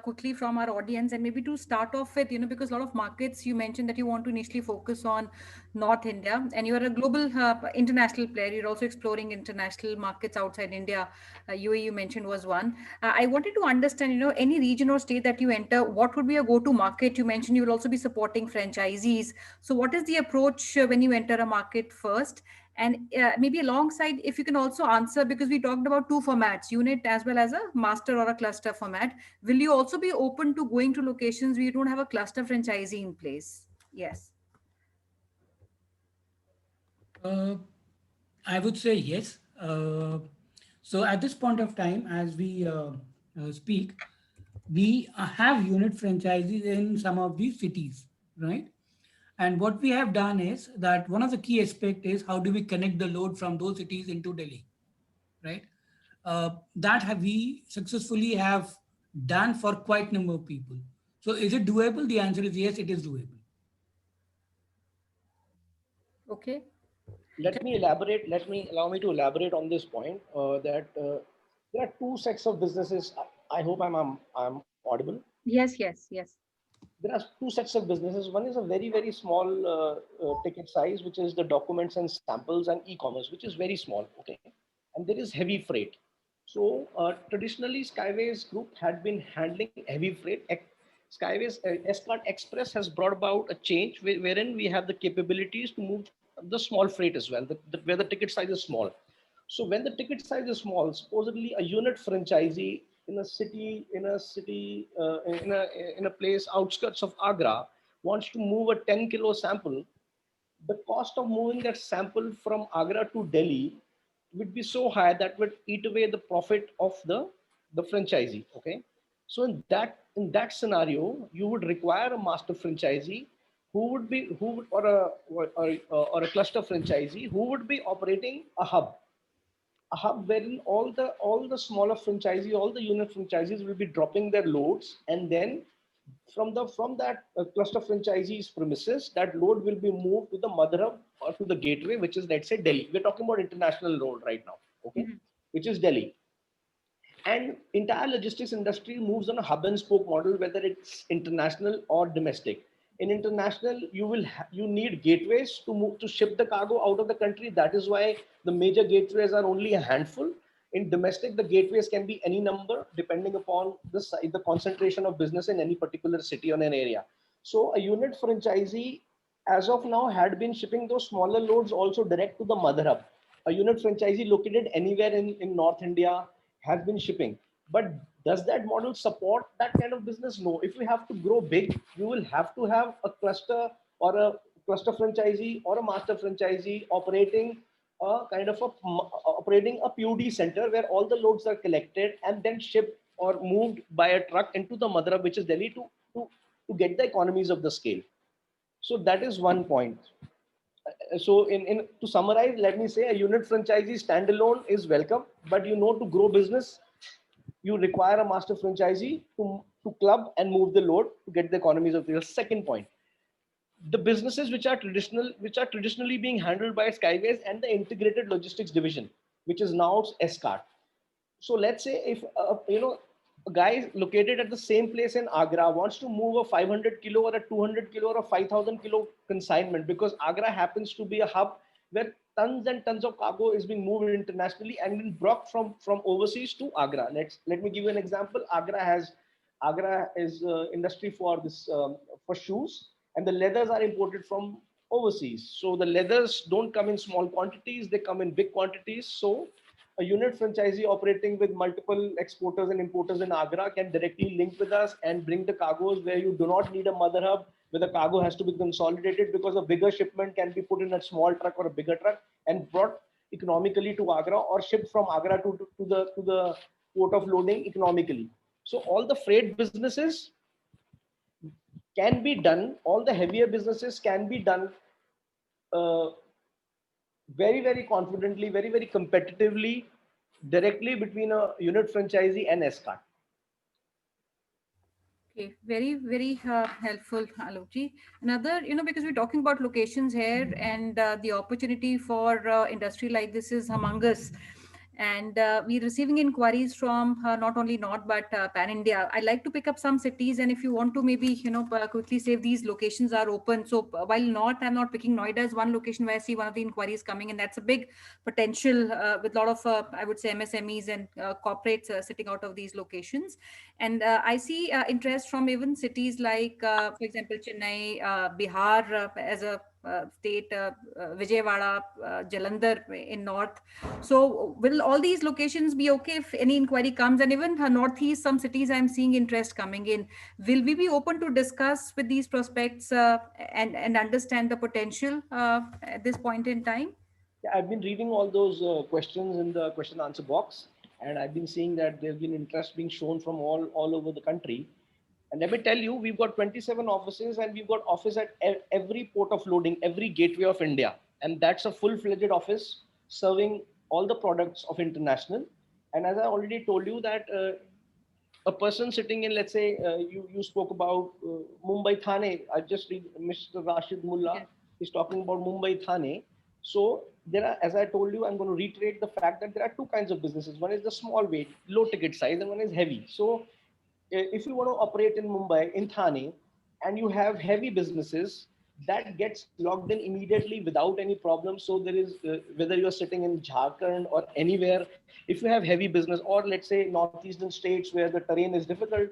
quickly from our audience, and maybe to start off with, because a lot of markets you mentioned that you want to initially focus on North India, and you are a global international player. You're also exploring international markets outside India. UAE you mentioned was one. I wanted to understand, any region or state that you enter, what would be a go-to market? You mentioned you will also be supporting franchisees. So what is the approach when you enter a market first? And maybe alongside, if you can also answer, because we talked about two formats, unit as well as a master or a cluster format. Will you also be open to going to locations where you don't have a cluster franchisee in place? Yes. I would say yes. So at this point of time, as we speak, we have unit franchises in some of these cities, right? And what we have done is that one of the key aspects is how do we connect the load from those cities into Delhi, right? We successfully have done for quite a number of people. So is it doable? The answer is yes, it is doable. Okay. Let me elaborate. Allow me to elaborate on this point. That there are two sets of businesses. I hope I'm audible. Yes. There are two sets of businesses. One is a very small ticket size, which is the documents and samples and e-commerce, which is very small. Okay, and there is heavy freight. So traditionally, Skyways Group had been handling heavy freight. Skyways Escort Express has brought about a change wherein we have the capabilities to move the small freight as well, where the ticket size is small. So when the ticket size is small, supposedly a unit franchisee in a place outskirts of Agra wants to move a 10 kilo sample, the cost of moving that sample from Agra to Delhi would be so high that would eat away the profit of the franchisee. Okay, so in that scenario, you would require a master franchisee or a cluster franchisee who would be operating a hub wherein all the smaller franchisee, all the unit franchisees will be dropping their loads, and then from that cluster franchisee's premises, that load will be moved to the mother hub or to the gateway, which is, let's say, Delhi. We're talking about international road right now, okay, which is Delhi. And entire logistics industry moves on a hub and spoke model, whether it's international or domestic. In international, you need gateways to ship the cargo out of the country. That is why the major gateways are only a handful. In domestic, the gateways can be any number depending upon the concentration of business in any particular city or an area. So a unit franchisee, as of now, had been shipping those smaller loads also direct to the mother hub. A unit franchisee located anywhere in North India has been shipping. But does that model support that kind of business? No. If we have to grow big, you will have to have a cluster or a cluster franchisee or a master franchisee operating operating a PUD center where all the loads are collected and then shipped or moved by a truck into the mother hub, which is Delhi, to get the economies of the scale. So that is one point. So to summarize, let me say a unit franchisee standalone is welcome, but to grow business, you require a master franchisee to club and move the load to get the economies of scale. Second point, the businesses which are traditionally being handled by Skyways and the integrated logistics division. which is now Escart. So let's say if a guy is located at the same place in Agra wants to move a 500 kilo or a 200 kilo or a 5,000 kilo consignment, because Agra happens to be a hub where tons and tons of cargo is being moved internationally and then brought from overseas to Agra. Let me give you an example. Agra is industry for this for shoes, and the leathers are imported from overseas. So the leathers don't come in small quantities; they come in big quantities. So a unit franchisee operating with multiple exporters and importers in Agra can directly link with us and bring the cargoes where you do not need a mother hub, where the cargo has to be consolidated, because a bigger shipment can be put in a small truck or a bigger truck and brought economically to Agra, or shipped from Agra to the port of loading economically. So all the freight businesses can be done, all the heavier businesses can be done uh, very, very confidently, very, very competitively, directly between a unit franchisee and Escart. Okay, very, very helpful, Alokji. Another, because we're talking about locations here, and the opportunity for industry like this is humongous. And we're receiving inquiries from not only North, but Pan India. I'd like to pick up some cities, and if you want to maybe, quickly say if these locations are open. So while North, I'm not picking Noida as one location where I see one of the inquiries coming, and that's a big potential with a lot of, I would say, MSMEs and corporates sitting out of these locations. And I see interest from even cities like, for example, Chennai, Bihar as a state, Vijayawada, Jalandhar in north. So will all these locations be okay if any inquiry comes? And even northeast, some cities I'm seeing interest coming in. Will we be open to discuss with these prospects and understand the potential at this point in time? Yeah, I've been reading all those questions in the question answer box, and I've been seeing that there's been interest being shown from all over the country. And let me tell you, we've got 27 offices, and we've got office at every port of loading, every gateway of India, and that's a full-fledged office serving all the products of international. And as I already told you that a person sitting in, let's say, you spoke about Mumbai Thane. I just read Mr. Rashid Mullah is talking about Mumbai Thane. So there are, as I told you, I'm going to reiterate the fact that there are two kinds of businesses. One is the small weight, low ticket size, and one is heavy. So if you want to operate in Mumbai, in Thane, and you have heavy businesses, that gets logged in immediately without any problem. So there is, whether you're sitting in Jharkhand or anywhere, if you have heavy business, or let's say northeastern states where the terrain is difficult,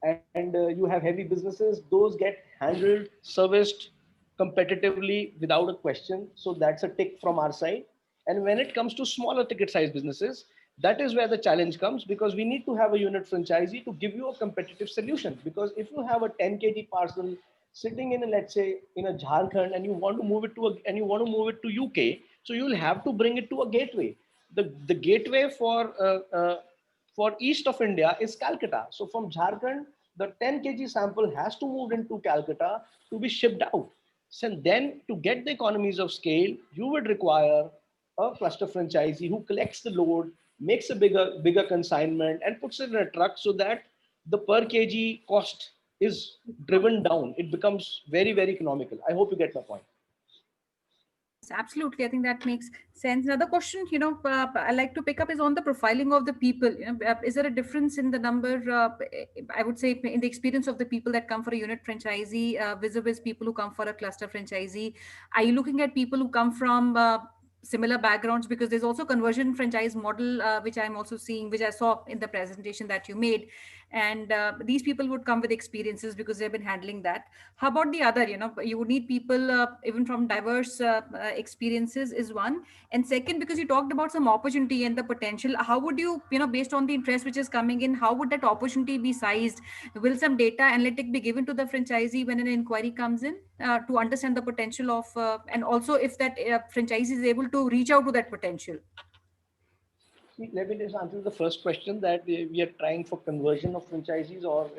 and you have heavy businesses, those get handled, serviced competitively without a question. So that's a tick from our side. And when it comes to smaller ticket size businesses, that is where the challenge comes, because we need to have a unit franchisee to give you a competitive solution. Because if you have a 10 kg parcel sitting in, let's say, in a Jharkhand, and you want to move it to UK, so you'll have to bring it to a gateway. The gateway for east of India is Calcutta. So from Jharkhand, the 10 kg sample has to move into Calcutta to be shipped out. So then, to get the economies of scale, you would require a cluster franchisee who collects the load, makes a bigger consignment, and puts it in a truck, so that the per kg cost is driven down. It becomes very, very economical. I hope you get my point. Absolutely, I think that makes sense. Another question, I like to pick up is on the profiling of the people. Is there a difference in the number? I would say in the experience of the people that come for a unit franchisee vis-a-vis people who come for a cluster franchisee. Are you looking at people who come from similar backgrounds? Because there's also conversion franchise model, which I'm also seeing, which I saw in the presentation that you made. And these people would come with experiences because they've been handling that. How about the other? You would need people even from diverse experiences is one. And second, because you talked about some opportunity and the potential, how would you, based on the interest which is coming in, how would that opportunity be sized? Will some data analytic be given to the franchisee when an inquiry comes in to understand the potential of, and also if that franchisee is able to reach out to that potential? Let me just answer the first question, that we are trying for conversion of franchisees, or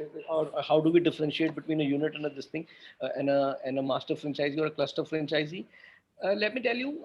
how do we differentiate between a unit and this thing, and a master franchisee or a cluster franchisee. Let me tell you,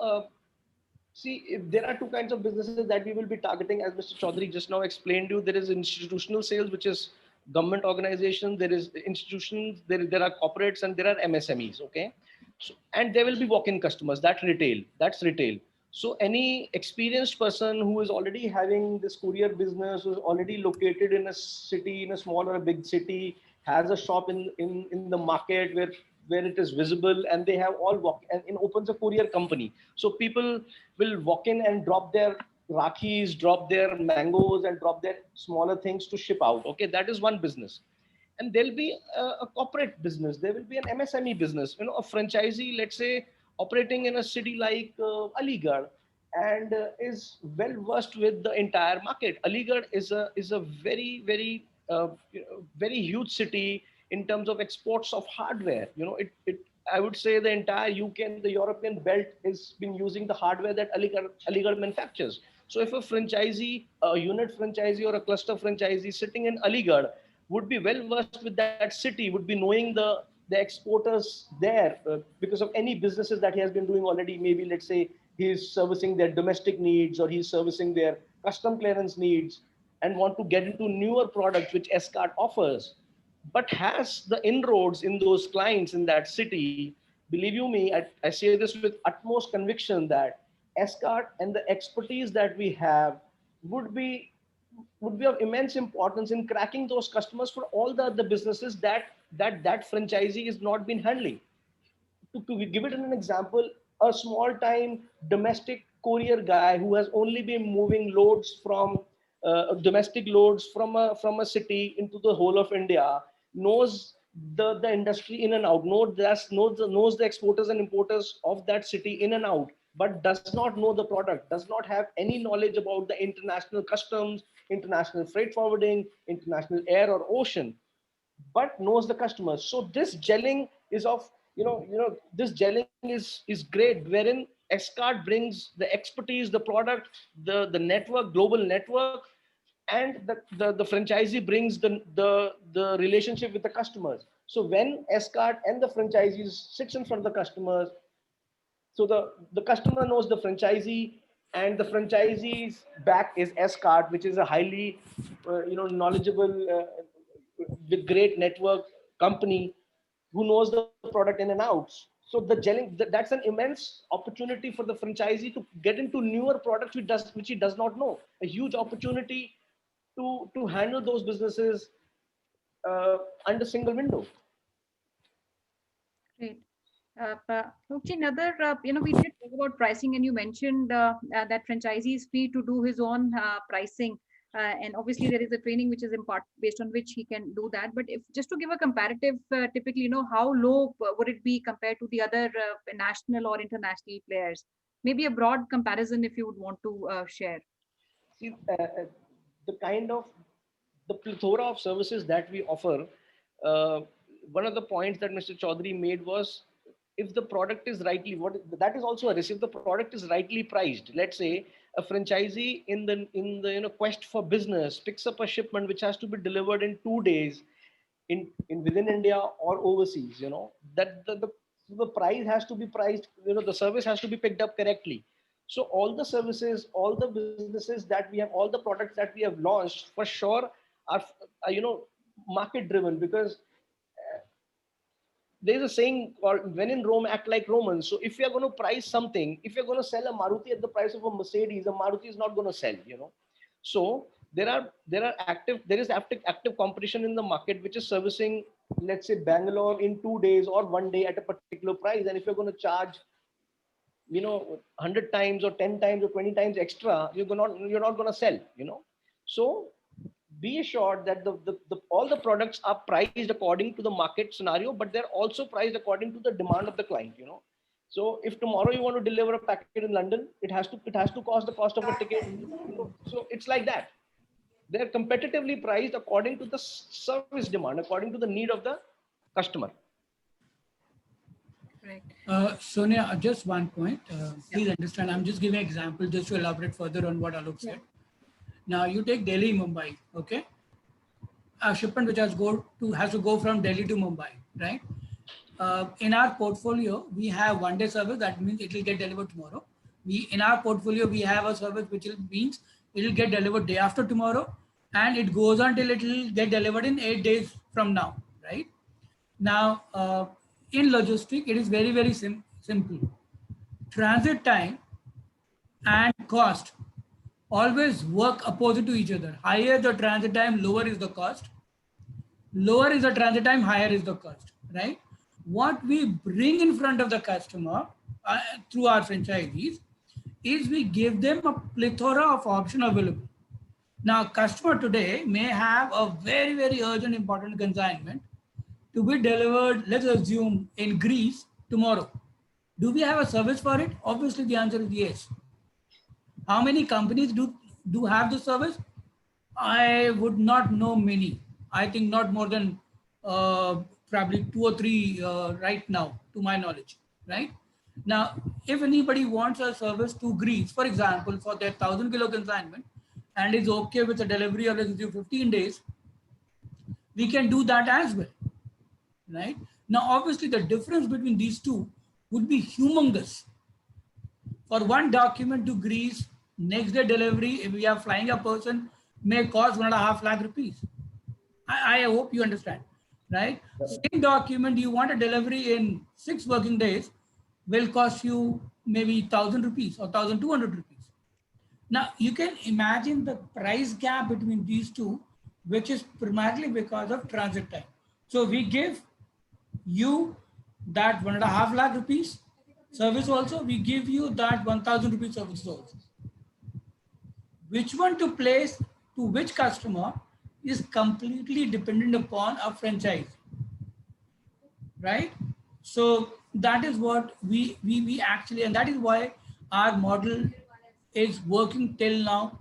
see, if there are two kinds of businesses that we will be targeting, as Mr. Chaudhary just now explained to you. There is institutional sales, which is government organization. There is institutions, there are corporates, and there are MSMEs. Okay. So, and there will be walk-in customers. That's retail. So any experienced person who is already having this courier business, who is already located in a city, in a small or a big city, has a shop in the market where it is visible, and they have all walk and opens a courier company. So people will walk in and drop their rakhis, drop their mangoes, and drop their smaller things to ship out. Okay, that is one business. And there'll be a corporate business. There will be an MSME business. You know, a franchisee, let's say, operating in a city like Aligarh, and is well versed with the entire market. Aligarh is a very very huge city in terms of exports of hardware. You know, it I would say the entire UK and the European belt has been using the hardware that Aligarh manufactures. So if a franchisee, a unit franchisee or a cluster franchisee sitting in Aligarh would be well versed with that city, would be knowing the exporters there because of any businesses that he has been doing already. Maybe let's say he's servicing their domestic needs, or he's servicing their custom clearance needs, and want to get into newer products which Escart offers, but has the inroads in those clients in that city. Believe you me, I say this with utmost conviction that Escart and the expertise that we have would be of immense importance in cracking those customers for all the other businesses that franchisee is not been handling. To give it an example, a small time domestic courier guy who has only been moving loads from domestic loads from a city into the whole of India knows the industry in and out, knows the exporters and importers of that city in and out, but does not know the product, does not have any knowledge about the international customs, international freight forwarding, international air or ocean, but knows the customers. So this gelling is of, this gelling is great, wherein Escart brings the expertise, the product, the network, global network, and the franchisee brings the relationship with the customers. So when Escart and the franchisees sits in front of the customers, so the customer knows the franchisee, and the franchisee's back is Escart, which is a highly knowledgeable with great network company who knows the product in and out. So the gelling, that's an immense opportunity for the franchisee to get into newer products which he does not know. A huge opportunity to handle those businesses under single window. Great. Lokji, another, we did talk about pricing, and you mentioned that franchisee is free to do his own pricing. And obviously there is a training which is in part based on which he can do that. But if just to give a comparative, typically, how low would it be compared to the other national or international players? Maybe a broad comparison if you would want to share. See, the kind of the plethora of services that we offer, one of the points that Mr. Chaudhary made was, if the product is rightly, that is also a risk. If the product is rightly priced, let's say a franchisee in the quest for business picks up a shipment which has to be delivered in 2 days in within India or overseas, that the price has to be priced, the service has to be picked up correctly. So all the services, all the businesses that we have, all the products that we have launched for sure are market driven, because there's a saying called, when in Rome, act like Romans. So if you're going to price something, if you're going to sell a Maruti at the price of a Mercedes, a Maruti is not going to sell, So there is active competition in the market, which is servicing, let's say, Bangalore in 2 days or 1 day at a particular price. And if you're going to charge, 100 times or 10 times or 20 times extra, you're not going to sell, So be assured that all the products are priced according to the market scenario, but they're also priced according to the demand of the client, So if tomorrow you want to deliver a packet in London, it has to cost the cost of a ticket, So it's like that. They're competitively priced according to the service demand, according to the need of the customer. Right. Sonia, just one point. Please understand, I'm just giving an example just to elaborate further on what Alok said. Now you take Delhi, Mumbai, okay? A shipment which has to go from Delhi to Mumbai, right? In our portfolio, we have 1 day service. That means it will get delivered tomorrow. In our portfolio, we have a service which means it will get delivered day after tomorrow, and it goes on till it will get delivered in 8 days from now, right? Now, in logistics, it is very, very simple. Transit time and cost always work opposite to each other. Higher the transit time, lower is the cost. Lower is the transit time, higher is the cost, right? What we bring in front of the customer through our franchisees is we give them a plethora of options available. Now, customer today may have a very, very urgent, important consignment to be delivered, let's assume, in Greece tomorrow. Do we have a service for it? Obviously, the answer is yes. How many companies do have the service? I would not know many. I think not more than probably 2 or 3 right now, to my knowledge, right? Now, if anybody wants a service to Greece, for example, for their 1,000 kilo consignment, and is okay with a delivery of let's do 15 days, we can do that as well, right? Now, obviously, the difference between these two would be humongous. For one document to Greece, next day delivery, if we are flying a person, may cost 1.5 lakh rupees. I hope you understand, right? Same document, you want a delivery in 6 working days, will cost you maybe 1,000 rupees or 1,200 rupees. Now, you can imagine the price gap between these two, which is primarily because of transit time. So we give you that 1.5 lakh rupees service also, we give you that 1,000 rupees service also. Which one to place to which customer is completely dependent upon a franchise, right? So that is what we actually, and that is why our model is working till now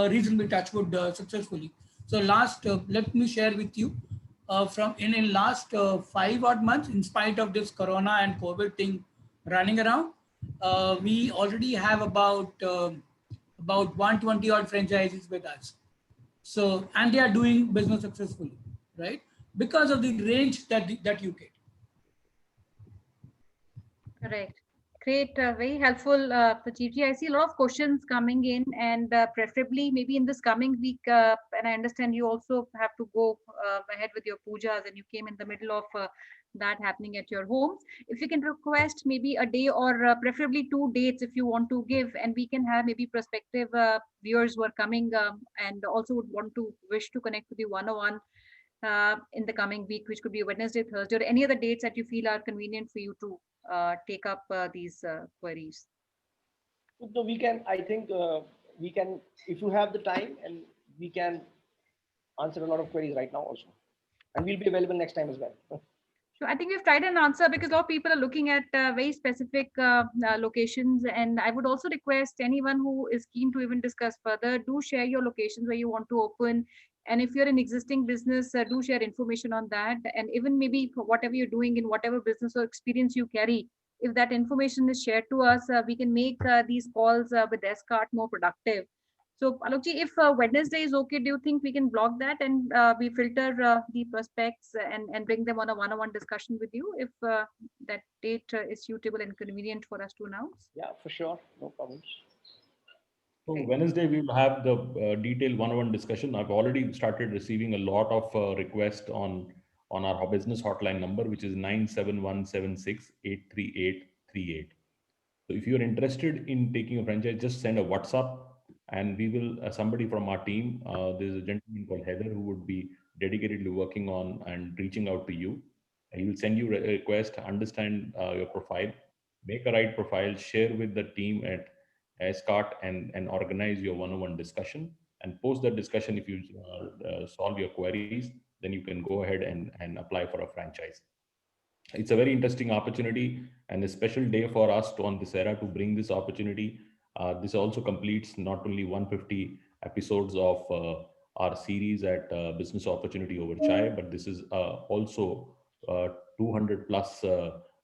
reasonably touchwood successfully. So last, let me share with you from in last 5 odd months, in spite of this Corona and COVID thing running around, we already have about 120 odd franchises with us. So, and they are doing business successfully, right? Because of the range that you get. Correct. Great, very helpful, Pradeep. I see a lot of questions coming in, and preferably maybe in this coming week. And I understand you also have to go ahead with your pujas, and you came in the middle of that happening at your homes. If you can request maybe a day or preferably 2 dates if you want to give, and we can have maybe prospective viewers who are coming and also would want to wish to connect with you one-on-one in the coming week, which could be Wednesday, Thursday, or any other dates that you feel are convenient for you to take up these queries. So we can, I think we can, if you have the time, and we can answer a lot of queries right now also. And we'll be available next time as well. So I think we've tried an answer because a lot of people are looking at very specific locations. And I would also request anyone who is keen to even discuss further, do share your locations where you want to open. And if you're an existing business, do share information on that. And even maybe for whatever you're doing in whatever business or experience you carry, if that information is shared to us, we can make these calls with Escart more productive. So, Alokji, if Wednesday is okay, do you think we can block that and we filter the prospects and bring them on a one-on-one discussion with you if that date is suitable and convenient for us to announce? Yeah, for sure. No problems. So Okay. Wednesday we will have the detailed one-on-one discussion. I've already started receiving a lot of requests on our business hotline number, which is 97176838838. So if you're interested in taking a franchise, just send a WhatsApp, and we will somebody from our team. There's a gentleman called Heather who would be dedicatedly working on and reaching out to you. And he will send you a request, understand your profile, make a right profile, share with the team at Escart, and organize your one-on-one discussion. And post that discussion, if you solve your queries, then you can go ahead and apply for a franchise. It's a very interesting opportunity and a special day for us on this era to bring this opportunity. This also completes not only 150 episodes of our series at Business Opportunity Over Chai, but this is also 200 plus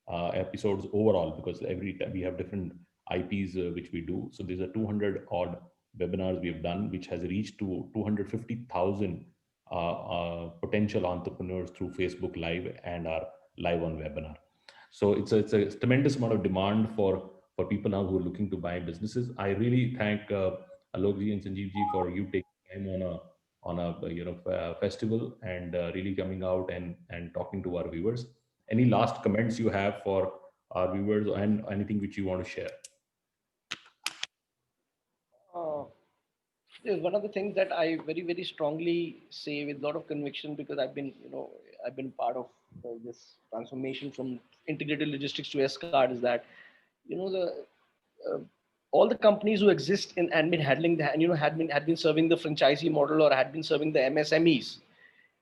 episodes overall, because every time we have different IPs which we do. So these are 200 odd webinars we have done, which has reached to 250,000 potential entrepreneurs through Facebook Live and our live on webinar. So it's a tremendous amount of demand for people now who are looking to buy businesses. I really thank Alokji and Sanjeevji for you taking time on a festival and really coming out and talking to our viewers. Any last comments you have for our viewers and anything which you want to share? one of the things that I very, very strongly say with a lot of conviction, because I've been, I've been part of this transformation from integrated logistics to S-card, is that, the uh, all the companies who exist in and been handling the, and had been serving the franchisee model or had been serving the MSMEs.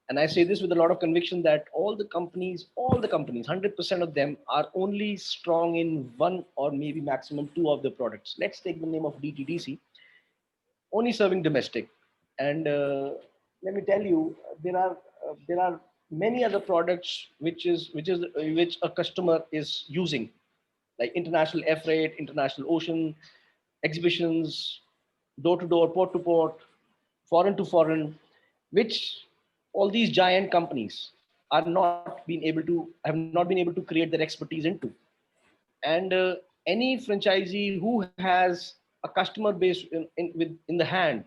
And I say this with a lot of conviction that all the companies, 100% of them are only strong in one or maybe maximum two of the products. Let's take the name of DTDC, only serving domestic. And let me tell you, there are many other products which a customer is using, like international air freight, international ocean, exhibitions, door to door, port to port, foreign to foreign, which all these giant companies have not been able to create their expertise into. And any franchisee who has a customer base in the hand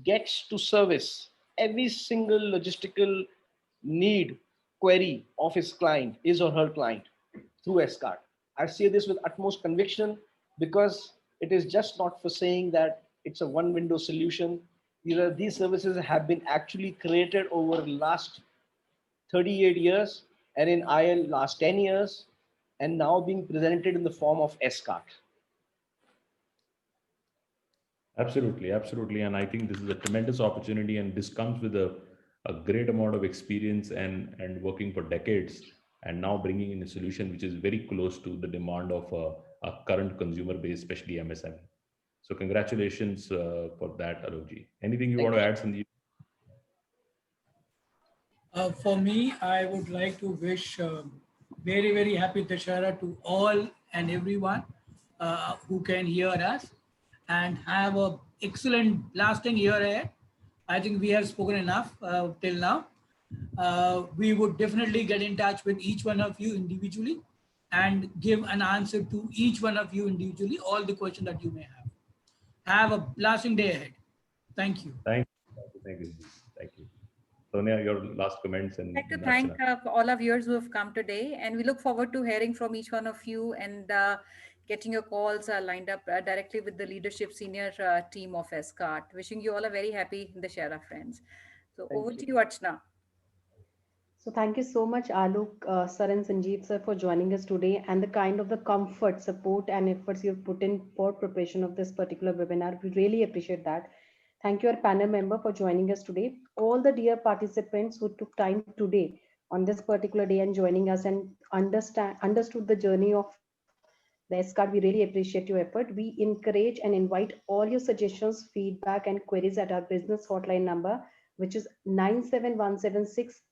gets to service every single logistical need, query of his client, his or her client, through S-card. I say this with utmost conviction because it is just not for saying that it's a one window solution. These services have been actually created over the last 38 years, and in IL last 10 years, and now being presented in the form of S-card. Absolutely, absolutely. And I think this is a tremendous opportunity, and this comes with a great amount of experience and working for decades, and now bringing in a solution which is very close to the demand of a current consumer base, especially MSME. So congratulations for that, Alokji. Anything you Thank want you to so add, Sandeep? For me, I would like to wish very, very happy Dashara to all and everyone who can hear us, and have a excellent lasting year ahead. I think we have spoken enough till now. We would definitely get in touch with each one of you individually and give an answer to each one of you individually, all the questions that you may have. Have a lasting day ahead. Thank you. Thank you. Thank you. Thank you. Sonia, your last comments, I'd and like to then thank Archana. all our viewers who have come today, and we look forward to hearing from each one of you and getting your calls lined up directly with the leadership senior team of SCART. Wishing you all a very happy Dashera, friends. So over Thank to you. you, Archana. So thank you so much, Alok, sir and Sanjeev sir, for joining us today, and the kind of the comfort, support and efforts you've put in for preparation of this particular webinar. We really appreciate that. Thank you, our panel member, for joining us today. All the dear participants who took time today on this particular day and joining us and understood the journey of the S-card, we really appreciate your effort. We encourage and invite all your suggestions, feedback, and queries at our business hotline number, which is 97176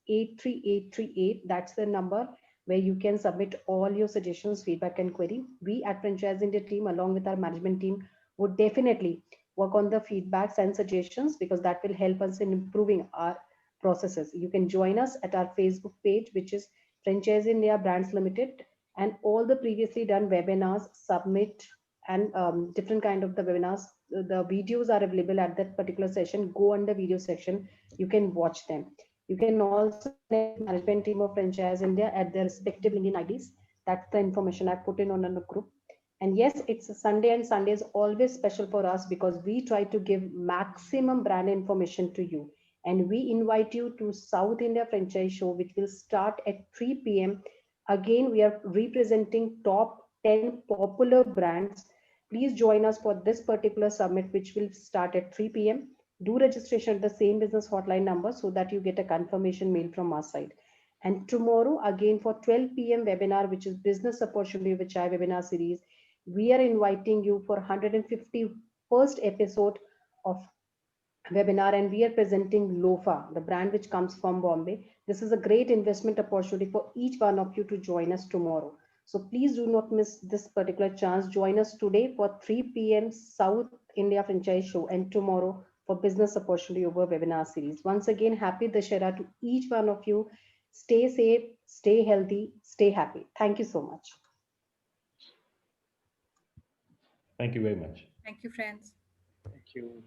That's the number where you can submit all your suggestions, feedback, and query. We at Franchise India team, along with our management team, would definitely work on the feedbacks and suggestions, because that will help us in improving our processes. You can join us at our Facebook page, which is Franchise India Brands Limited, and all the previously done webinars, submit, and different kind of the webinars. The videos are available at that particular session. Go under video section, you can watch them. You can also connect with management team of Franchise India at their respective LinkedIn IDs. That's the information I put in on a group. And yes, it's a Sunday, and Sunday is always special for us because we try to give maximum brand information to you. And we invite you to South India Franchise Show, which will start at 3 p.m. Again, we are representing top 10 popular brands. Please join us for this particular summit, which will start at 3 p.m. Do registration at the same business hotline number so that you get a confirmation mail from our side. And tomorrow, again for 12 p.m. webinar, which is Business Opportunity with Chai webinar series, we are inviting you for 151st episode of webinar, and we are presenting Lofa, the brand which comes from Bombay. This is a great investment opportunity for each one of you to join us tomorrow. So please do not miss this particular chance. Join us today for 3 p.m. South India Franchise Show, and tomorrow for Business Opportunity over webinar series. Once again, happy Dashera to each one of you. Stay safe, stay healthy, stay happy. Thank you so much. Thank you very much. Thank you, friends. Thank you.